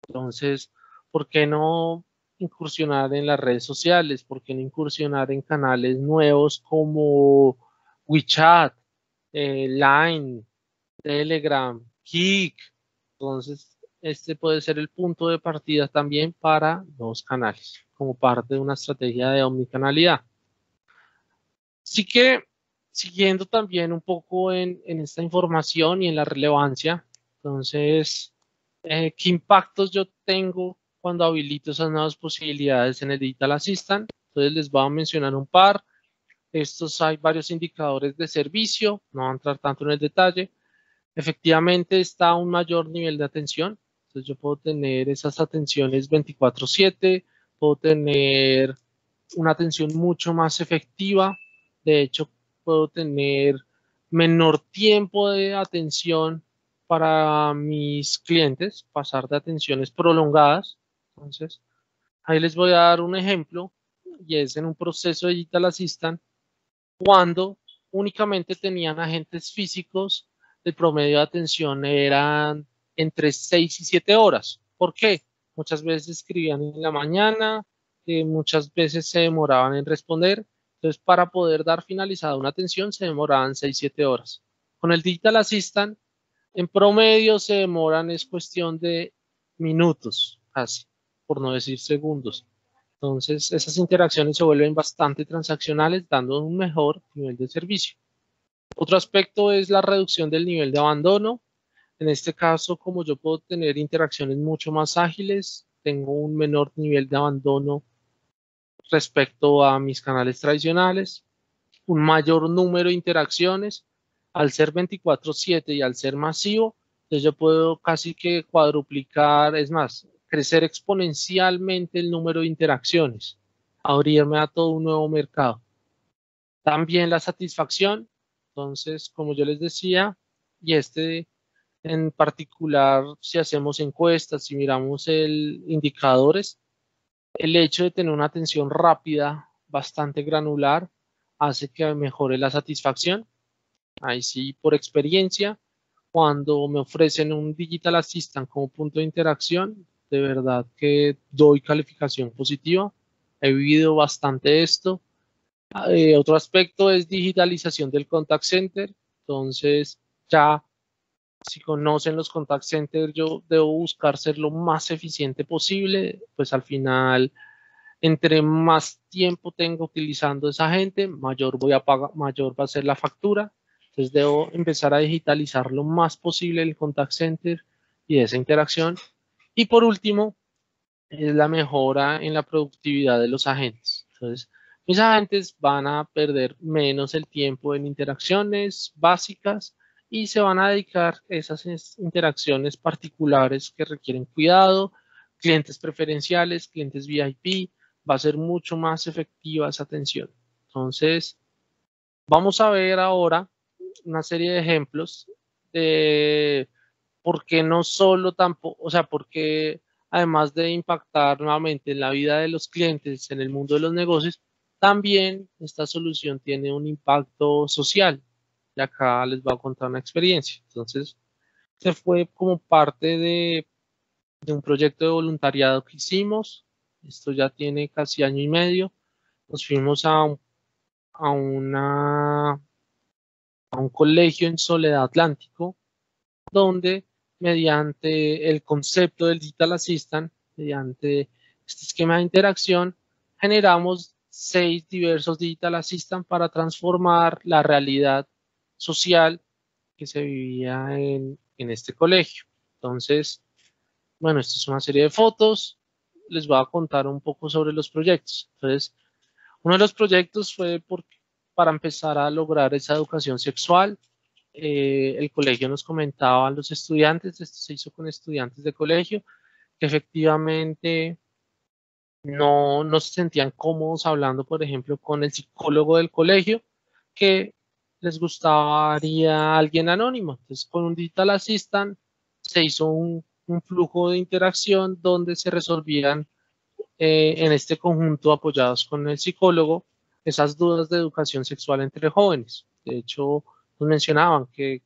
Entonces, ¿por qué no incursionar en las redes sociales? ¿Por qué no incursionar en canales nuevos como WeChat, Line, Telegram, Kik? Entonces, este puede ser el punto de partida también para nuevos canales, como parte de una estrategia de omnicanalidad. Así que, siguiendo también un poco en esta información y en la relevancia, entonces, ¿qué impactos yo tengo cuando habilito esas nuevas posibilidades en el Digital Assistant? Entonces les voy a mencionar un par. Estos hay varios indicadores de servicio, no voy a entrar tanto en el detalle. Efectivamente está un mayor nivel de atención. Entonces yo puedo tener esas atenciones 24/7, puedo tener una atención mucho más efectiva. De hecho, puedo tener menor tiempo de atención para mis clientes, pasar de atenciones prolongadas. Entonces, ahí les voy a dar un ejemplo, y es en un proceso de Digital Assistant, cuando únicamente tenían agentes físicos, el promedio de atención eran entre 6 y 7 horas. ¿Por qué? Muchas veces escribían en la mañana, muchas veces se demoraban en responder. Entonces, para poder dar finalizada una atención, se demoraban 6-7 horas. Con el Digital Assistant, en promedio se demoran, es cuestión de minutos, casi, por no decir segundos. Entonces, esas interacciones se vuelven bastante transaccionales, dando un mejor nivel de servicio. Otro aspecto es la reducción del nivel de abandono. En este caso, como yo puedo tener interacciones mucho más ágiles, tengo un menor nivel de abandono respecto a mis canales tradicionales, un mayor número de interacciones. Al ser 24/7 y al ser masivo, entonces yo puedo casi que cuadruplicar, es más, crecer exponencialmente el número de interacciones, abrirme a todo un nuevo mercado. También la satisfacción. Entonces, como yo les decía, y en particular, si hacemos encuestas, si miramos indicadores, el hecho de tener una atención rápida, bastante granular, hace que mejore la satisfacción. Ahí sí, por experiencia, cuando me ofrecen un Digital Assistant como punto de interacción, de verdad que doy calificación positiva. He vivido bastante esto. Otro aspecto es digitalización del contact center. Entonces, ya si conocen los contact centers, yo debo buscar ser lo más eficiente posible. Pues al final, entre más tiempo tengo utilizando esa gente, mayor voy a pagar, mayor va a ser la factura. Entonces debo empezar a digitalizar lo más posible el contact center y esa interacción. Y por último, es la mejora en la productividad de los agentes. Entonces, mis agentes van a perder menos el tiempo en interacciones básicas y se van a dedicar a esas interacciones particulares que requieren cuidado, clientes preferenciales, clientes VIP. Va a ser mucho más efectiva esa atención. Entonces, vamos a ver ahora una serie de ejemplos de por qué no solo tampoco, o sea, por qué además de impactar nuevamente en la vida de los clientes, en el mundo de los negocios, también esta solución tiene un impacto social. Y acá les voy a contar una experiencia. Entonces, se fue como parte de un proyecto de voluntariado que hicimos. Esto ya tiene casi año y medio. Nos fuimos a un colegio en Soledad Atlántico, donde mediante el concepto del Digital Assistant, mediante este esquema de interacción, generamos 6 diversos Digital Assistant para transformar la realidad social que se vivía en este colegio. Entonces, bueno, esto es una serie de fotos. Les voy a contar un poco sobre los proyectos. Entonces, uno de los proyectos fue para empezar a lograr esa educación sexual. El colegio nos comentaba a los estudiantes, esto se hizo con estudiantes de colegio, que efectivamente no se sentían cómodos hablando, por ejemplo, con el psicólogo del colegio, que les gustaría alguien anónimo. Entonces, con un Digital Assistant se hizo un flujo de interacción donde se resolvían en este conjunto, apoyados con el psicólogo, esas dudas de educación sexual entre jóvenes. De hecho, nos mencionaban que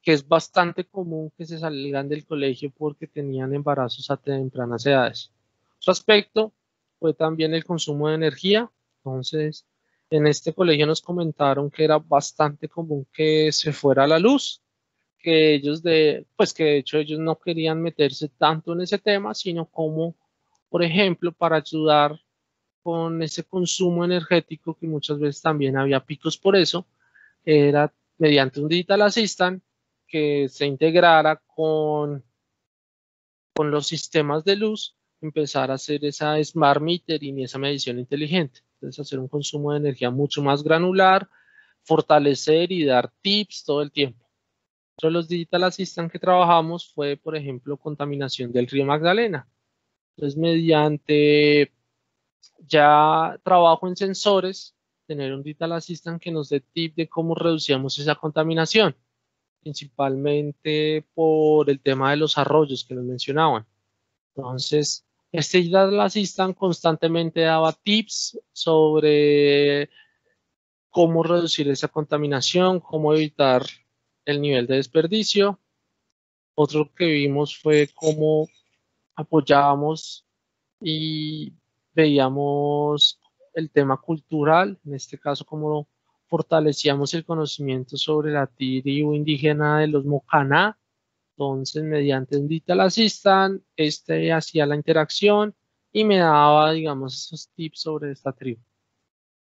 es bastante común que se salgan del colegio porque tenían embarazos a tempranas edades. Otro aspecto fue también el consumo de energía. Entonces, en este colegio nos comentaron que era bastante común que se fuera la luz, que pues que de hecho ellos no querían meterse tanto en ese tema, sino como, por ejemplo, para ayudar con ese consumo energético, que muchas veces también había picos por eso, era mediante un Digital Assistant que se integrara con los sistemas de luz, empezar a hacer esa smart metering y esa medición inteligente. Entonces, hacer un consumo de energía mucho más granular, fortalecer y dar tips todo el tiempo. Otro de los Digital Assistant que trabajamos fue, por ejemplo, contaminación del río Magdalena. Entonces, mediante ya trabajo en sensores, tener un Digital Assistant que nos dé tip de cómo reducíamos esa contaminación, principalmente por el tema de los arroyos que nos mencionaban. Entonces, este Digital Assistant constantemente daba tips sobre cómo reducir esa contaminación, cómo evitar el nivel de desperdicio. Otro que vimos fue cómo apoyábamos y veíamos el tema cultural, en este caso cómo fortalecíamos el conocimiento sobre la tribu indígena de los Mocaná. Entonces, mediante un Digital Assistant, hacía la interacción y me daba, digamos, esos tips sobre esta tribu.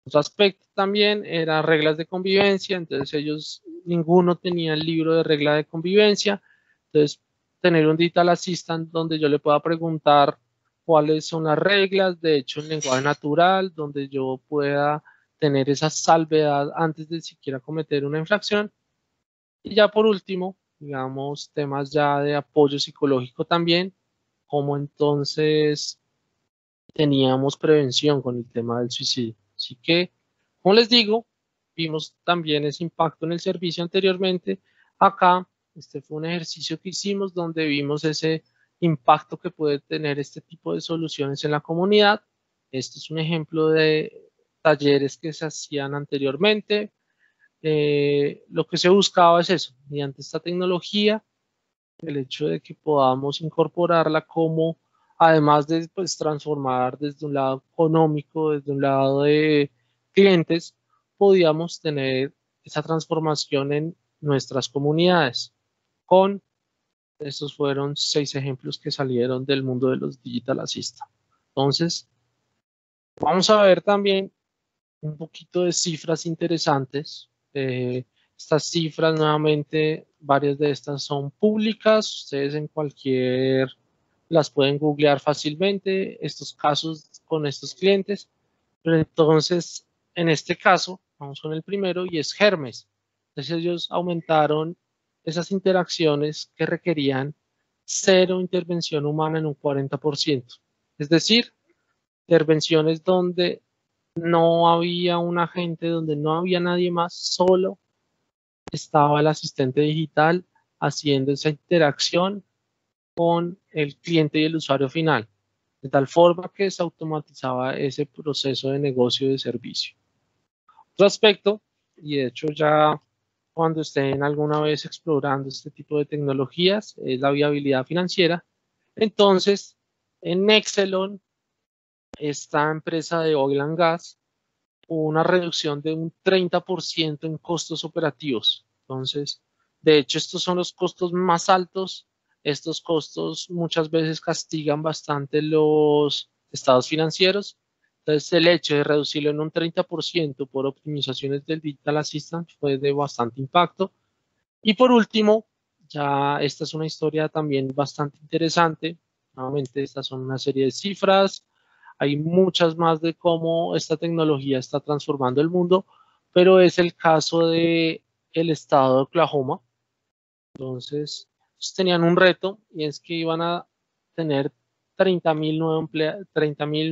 Otro aspecto también era reglas de convivencia. Entonces, ninguno tenía el libro de regla de convivencia. Entonces, tener un Digital Assistant donde yo le pueda preguntar cuáles son las reglas, de hecho en lenguaje natural, donde yo pueda tener esa salvedad antes de siquiera cometer una infracción. Y ya por último, digamos, temas ya de apoyo psicológico también, como entonces teníamos prevención con el tema del suicidio. Así que, como les digo, vimos también ese impacto en el servicio anteriormente. Acá, este fue un ejercicio que hicimos donde vimos ese impacto que puede tener este tipo de soluciones en la comunidad. Este es un ejemplo de talleres que se hacían anteriormente. Lo que se buscaba es eso, mediante esta tecnología, el hecho de que podamos incorporarla como, además de pues, transformar desde un lado económico, desde un lado de clientes, podíamos tener esa transformación en nuestras comunidades. Estos fueron 6 ejemplos que salieron del mundo de los Digital Assistant. Entonces, vamos a ver también un poquito de cifras interesantes. Estas cifras, nuevamente, varias de estas son públicas. Ustedes las pueden googlear fácilmente, estos casos con estos clientes. Pero entonces, en este caso, vamos con el primero y es Hermes. Entonces ellos aumentaron esas interacciones que requerían 0 intervención humana en un 40%. Es decir, intervenciones donde no había un agente, donde no había nadie más, solo estaba el asistente digital haciendo esa interacción con el cliente y el usuario final, de tal forma que se automatizaba ese proceso de negocio de servicio. Otro aspecto, y de hecho ya cuando estén alguna vez explorando este tipo de tecnologías, es la viabilidad financiera. Entonces, en Exelon, esta empresa de oil and gas, hubo una reducción de un 30% en costos operativos. Entonces, de hecho, estos son los costos más altos. Estos costos muchas veces castigan bastante los estados financieros. Entonces, el hecho de reducirlo en un 30% por optimizaciones del Digital Assistant fue de bastante impacto. Y por último, ya esta es una historia también bastante interesante. Nuevamente, estas son una serie de cifras. Hay muchas más de cómo esta tecnología está transformando el mundo, pero es el caso de el estado de Oklahoma. Entonces, tenían un reto y es que iban a tener 30,000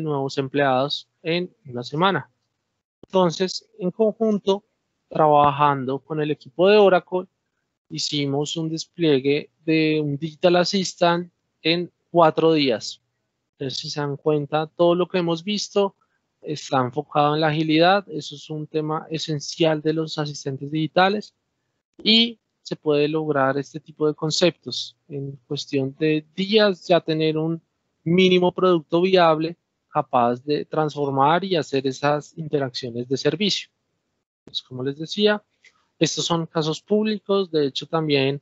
nuevos empleados en una semana. Entonces, en conjunto, trabajando con el equipo de Oracle, hicimos un despliegue de un Digital Assistant en 4 días. Entonces, si se dan cuenta, todo lo que hemos visto está enfocado en la agilidad. Eso es un tema esencial de los asistentes digitales y se puede lograr este tipo de conceptos. En cuestión de días ya tener un mínimo producto viable capaz de transformar y hacer esas interacciones de servicio. Pues, como les decía, estos son casos públicos. De hecho, también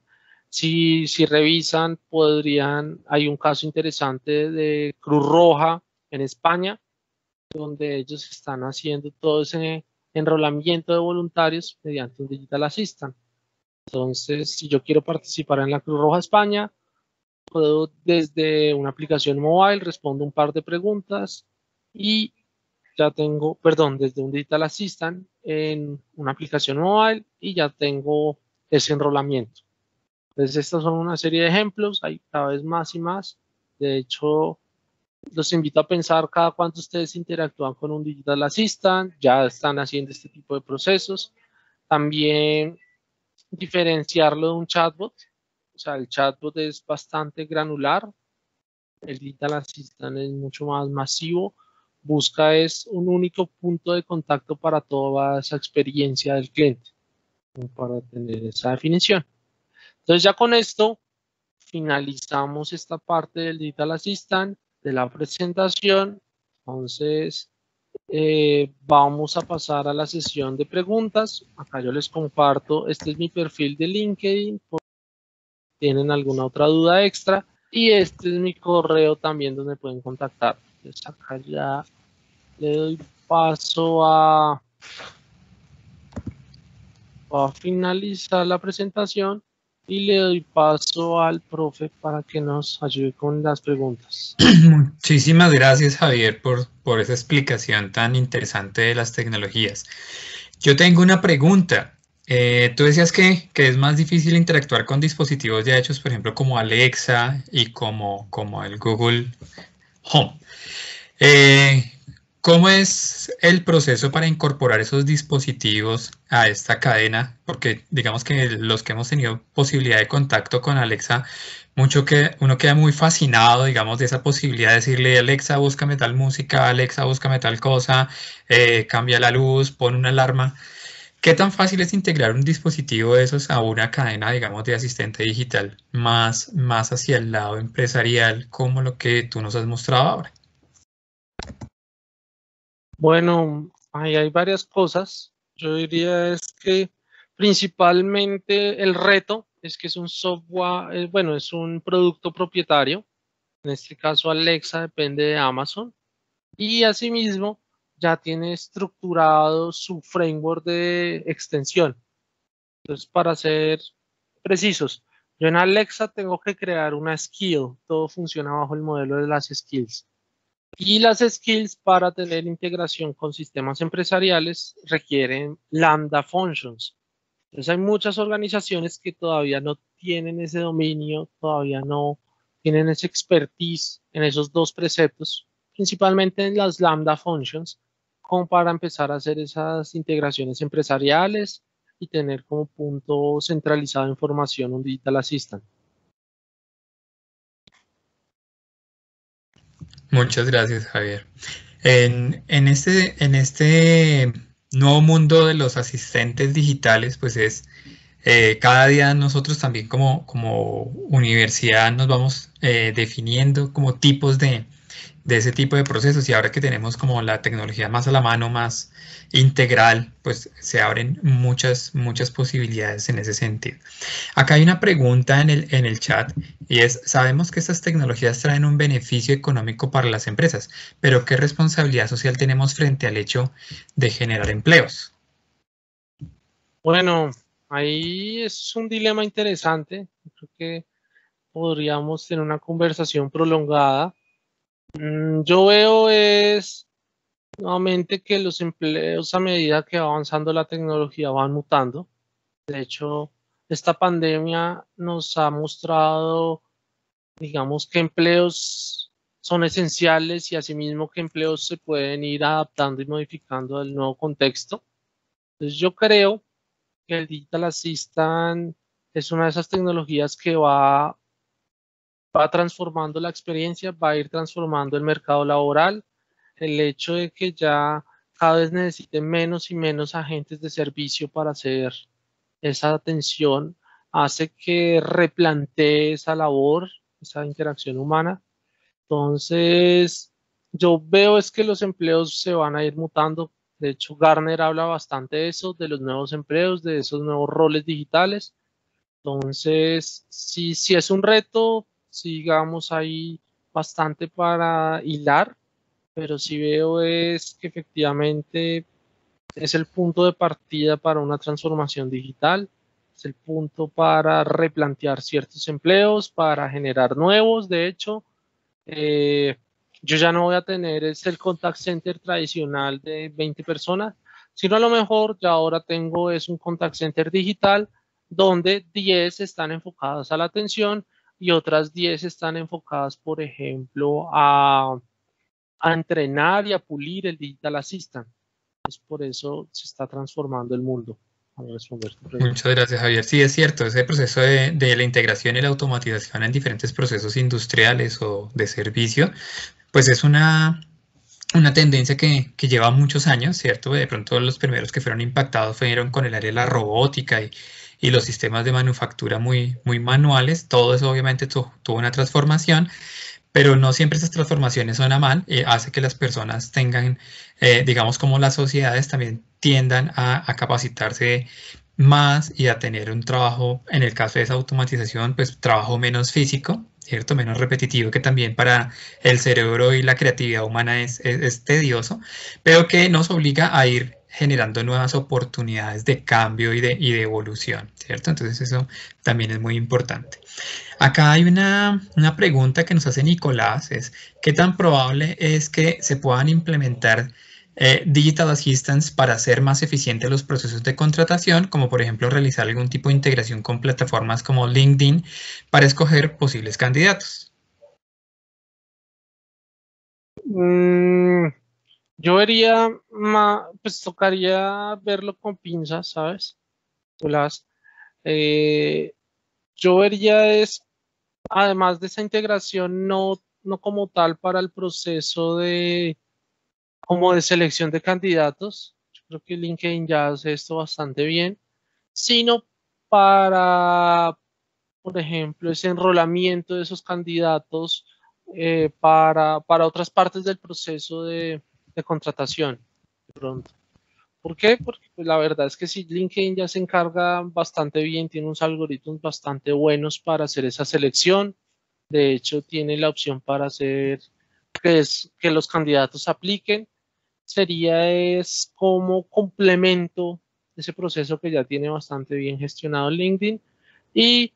si revisan, hay un caso interesante de Cruz Roja en España, donde ellos están haciendo todo ese enrolamiento de voluntarios mediante un Digital Assistant. Entonces, si yo quiero participar en la Cruz Roja España, puedo desde una aplicación mobile, respondo un par de preguntas y ya tengo, desde un Digital Assistant en una aplicación mobile y ya tengo ese enrolamiento. Entonces, estas son una serie de ejemplos, hay cada vez más y más. De hecho, los invito a pensar cada cuánto ustedes interactúan con un Digital Assistant, ya están haciendo este tipo de procesos. También diferenciarlo de un chatbot. O sea, el chatbot es bastante granular, el Digital Assistant es mucho más masivo. Busca es un único punto de contacto para toda esa experiencia del cliente, para tener esa definición. Entonces ya con esto finalizamos esta parte del Digital Assistant, de la presentación. Entonces vamos a pasar a la sesión de preguntas. Acá yo les comparto, este es mi perfil de LinkedIn, por si tienen alguna otra duda extra. Y este es mi correo también donde pueden contactar. Entonces acá ya le doy paso a finalizar la presentación y le doy paso al profe para que nos ayude con las preguntas. Muchísimas gracias, Javier, por esa explicación tan interesante de las tecnologías. Yo tengo una pregunta. Tú decías que es más difícil interactuar con dispositivos ya hechos, por ejemplo, como Alexa y como el Google Home. ¿Cómo es el proceso para incorporar esos dispositivos a esta cadena? Porque digamos que los que hemos tenido posibilidad de contacto con Alexa, uno queda muy fascinado, digamos, de esa posibilidad de decirle, Alexa, búscame tal música, Alexa, búscame tal cosa, cambia la luz, pon una alarma. ¿Qué tan fácil es integrar un dispositivo de esos a una cadena, digamos, de asistente digital más hacia el lado empresarial, como lo que tú nos has mostrado ahora? Bueno, ahí hay varias cosas. Yo diría es que principalmente el reto es que es un software, bueno, es un producto propietario. En este caso, Alexa depende de Amazon y asimismo ya tiene estructurado su framework de extensión. Entonces, para ser precisos, yo en Alexa tengo que crear una skill. Todo funciona bajo el modelo de las skills. Y las skills para tener integración con sistemas empresariales requieren Lambda Functions. Entonces hay muchas organizaciones que todavía no tienen ese dominio, todavía no tienen ese expertise en esos dos preceptos, principalmente en las Lambda Functions, como para empezar a hacer esas integraciones empresariales y tener como punto centralizado de información un Digital Assistant. Muchas gracias, Javier. En este nuevo mundo de los asistentes digitales, pues cada día nosotros también como universidad nos vamos definiendo como tipos de ese tipo de procesos, y ahora que tenemos como la tecnología más a la mano, más integral, pues se abren muchas posibilidades en ese sentido. Acá hay una pregunta en el chat, y es: sabemos que estas tecnologías traen un beneficio económico para las empresas, pero ¿qué responsabilidad social tenemos frente al hecho de generar empleos? Bueno, ahí es un dilema interesante. Creo que podríamos tener una conversación prolongada. Yo veo es nuevamente que los empleos a medida que va avanzando la tecnología van mutando. De hecho, esta pandemia nos ha mostrado, digamos, que empleos son esenciales y asimismo que empleos se pueden ir adaptando y modificando al nuevo contexto. Entonces yo creo que el Digital Assistant es una de esas tecnologías que va transformando la experiencia, va a ir transformando el mercado laboral. El hecho de que ya cada vez necesiten menos y menos agentes de servicio para hacer esa atención hace que replantee esa labor, esa interacción humana. Entonces, yo veo es que los empleos se van a ir mutando. De hecho, Gartner habla bastante de eso, de los nuevos empleos, de esos nuevos roles digitales. Entonces, si es un reto, sigamos ahí bastante para hilar, pero sí veo es que efectivamente es el punto de partida para una transformación digital, es el punto para replantear ciertos empleos, para generar nuevos. De hecho, eh, yo ya no voy a tener el contact center tradicional de 20 personas, sino a lo mejor ya ahora tengo es un contact center digital donde 10 están enfocadas a la atención y otras 10 están enfocadas, por ejemplo, a entrenar y a pulir el Digital Assistant. Es por eso se está transformando el mundo. Para responder tu pregunta. Muchas gracias, Javier. Sí, es cierto, ese proceso de la integración y la automatización en diferentes procesos industriales o de servicio, pues es una tendencia que lleva muchos años, ¿cierto? De pronto los primeros que fueron impactados fueron con el área de la robótica y los sistemas de manufactura muy manuales. Todo eso obviamente tuvo una transformación, pero no siempre esas transformaciones son a mal. Hace que las personas tengan, digamos, como las sociedades también tiendan a capacitarse más y a tener un trabajo, en el caso de esa automatización, pues trabajo menos físico, ¿cierto? Menos repetitivo, que también para el cerebro y la creatividad humana es tedioso, pero que nos obliga a ir generando nuevas oportunidades de cambio y de evolución, ¿cierto? Entonces eso también es muy importante. Acá hay una pregunta que nos hace Nicolás, es: ¿qué tan probable es que se puedan implementar Digital Assistants para hacer más eficientes los procesos de contratación, como por ejemplo realizar algún tipo de integración con plataformas como LinkedIn para escoger posibles candidatos? Yo vería, pues tocaría verlo con pinzas, ¿sabes? Eh, yo vería es, además de esa integración, no como tal para el proceso como de selección de candidatos. Yo creo que LinkedIn ya hace esto bastante bien, sino para, por ejemplo, ese enrolamiento de esos candidatos para otras partes del proceso de contratación, de pronto. ¿Por qué? Porque pues, la verdad es que sí, LinkedIn ya se encarga bastante bien, tiene unos algoritmos bastante buenos para hacer esa selección. De hecho, tiene la opción para hacer que los candidatos apliquen. Sería es como complemento de ese proceso que ya tiene bastante bien gestionado LinkedIn y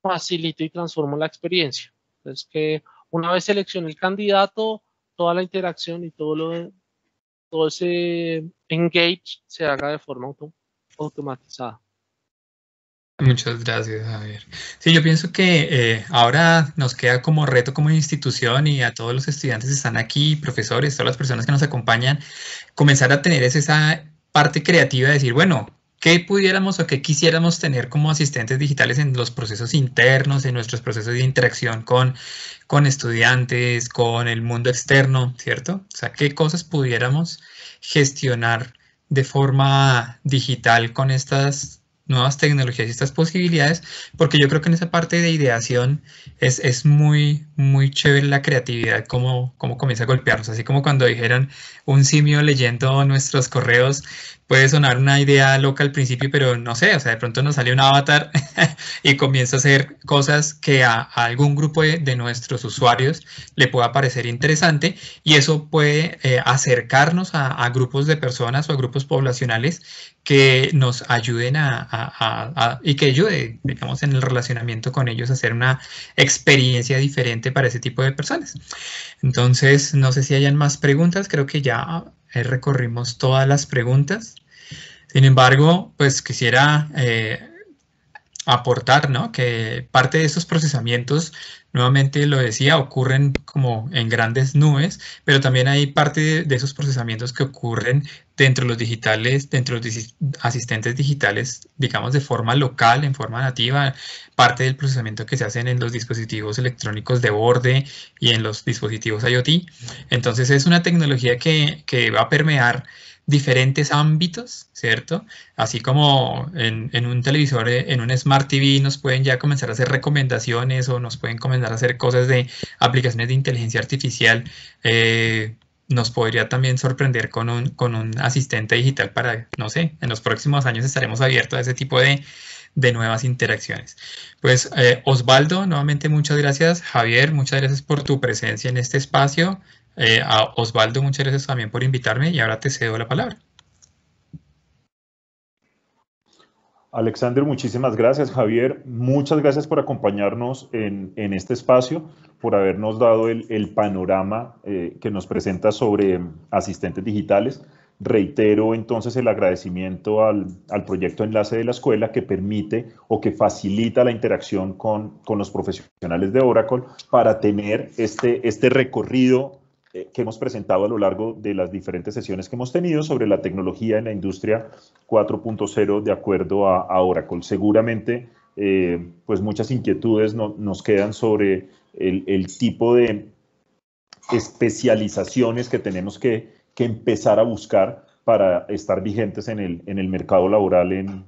facilito y transformo la experiencia. Entonces, que una vez seleccione el candidato, toda la interacción y todo ese engage se haga de forma automatizada. Muchas gracias, Javier. Sí, yo pienso que ahora nos queda como reto como institución y a todos los estudiantes que están aquí, profesores, todas las personas que nos acompañan, comenzar a tener esa parte creativa de decir, bueno, ¿qué pudiéramos o qué quisiéramos tener como asistentes digitales en los procesos internos, en nuestros procesos de interacción con estudiantes, con el mundo externo, ¿cierto? O sea, ¿qué cosas pudiéramos gestionar de forma digital con estas nuevas tecnologías y estas posibilidades? Porque yo creo que en esa parte de ideación es muy, muy chévere la creatividad, cómo comienza a golpearnos, así como cuando dijeron un simio leyendo nuestros correos, puede sonar una idea loca al principio, pero no sé, o sea, de pronto nos sale un avatar y comienza a hacer cosas que a algún grupo de nuestros usuarios le pueda parecer interesante y eso puede acercarnos a grupos de personas o a grupos poblacionales que nos ayuden y que ayude, digamos, en el relacionamiento con ellos a hacer una experiencia diferente para ese tipo de personas. Entonces, no sé si hayan más preguntas, creo que ya recorrimos todas las preguntas. Sin embargo, pues quisiera aportar, ¿no? Que parte de estos procesamientos, nuevamente lo decía, ocurren como en grandes nubes, pero también hay parte de esos procesamientos que ocurren dentro de los digitales, dentro de los asistentes digitales, digamos, de forma local, en forma nativa, parte del procesamiento que se hacen en los dispositivos electrónicos de borde y en los dispositivos IoT. Entonces es una tecnología que va a permear diferentes ámbitos, ¿cierto? Así como en un televisor, en un Smart TV, nos pueden ya comenzar a hacer recomendaciones o nos pueden comenzar a hacer cosas de aplicaciones de inteligencia artificial. Nos podría también sorprender con un asistente digital para, no sé, en los próximos años estaremos abiertos a ese tipo de nuevas interacciones. Pues Osvaldo, nuevamente muchas gracias. Javier, muchas gracias por tu presencia en este espacio. A Osvaldo, muchas gracias también por invitarme y ahora te cedo la palabra. Alexander, muchísimas gracias. Javier, muchas gracias por acompañarnos en este espacio, por habernos dado el panorama que nos presenta sobre asistentes digitales. Reitero entonces el agradecimiento al proyecto Enlace de la Escuela que permite o que facilita la interacción con los profesionales de Oracle para tener este recorrido que hemos presentado a lo largo de las diferentes sesiones que hemos tenido sobre la tecnología en la industria 4.0 de acuerdo a Oracle. Seguramente, pues muchas inquietudes nos quedan sobre el tipo de especializaciones que tenemos que empezar a buscar para estar vigentes en el mercado laboral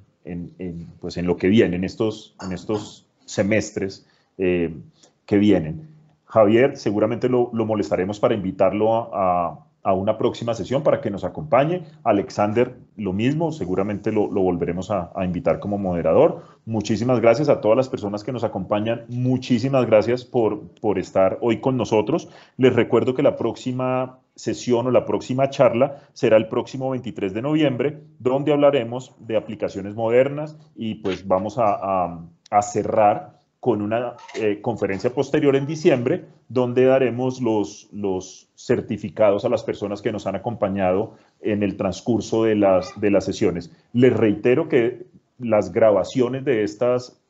pues en lo que viene, en estos semestres que vienen. Javier, seguramente lo molestaremos para invitarlo a una próxima sesión para que nos acompañe. Alexander, lo mismo, seguramente lo volveremos a invitar como moderador. Muchísimas gracias a todas las personas que nos acompañan. Muchísimas gracias por estar hoy con nosotros. Les recuerdo que la próxima sesión o la próxima charla será el próximo 23 de noviembre, donde hablaremos de aplicaciones modernas y pues vamos a cerrar con una conferencia posterior en diciembre, donde daremos los certificados a las personas que nos han acompañado en el transcurso de las sesiones. Les reitero que las grabaciones de estas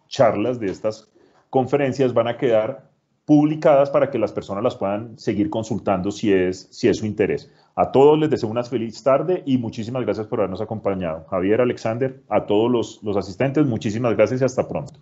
charlas, de estas conferencias, van a quedar publicadas para que las personas las puedan seguir consultando si es su interés. A todos les deseo una feliz tarde y muchísimas gracias por habernos acompañado. Javier, Alexander, a todos los asistentes, muchísimas gracias y hasta pronto.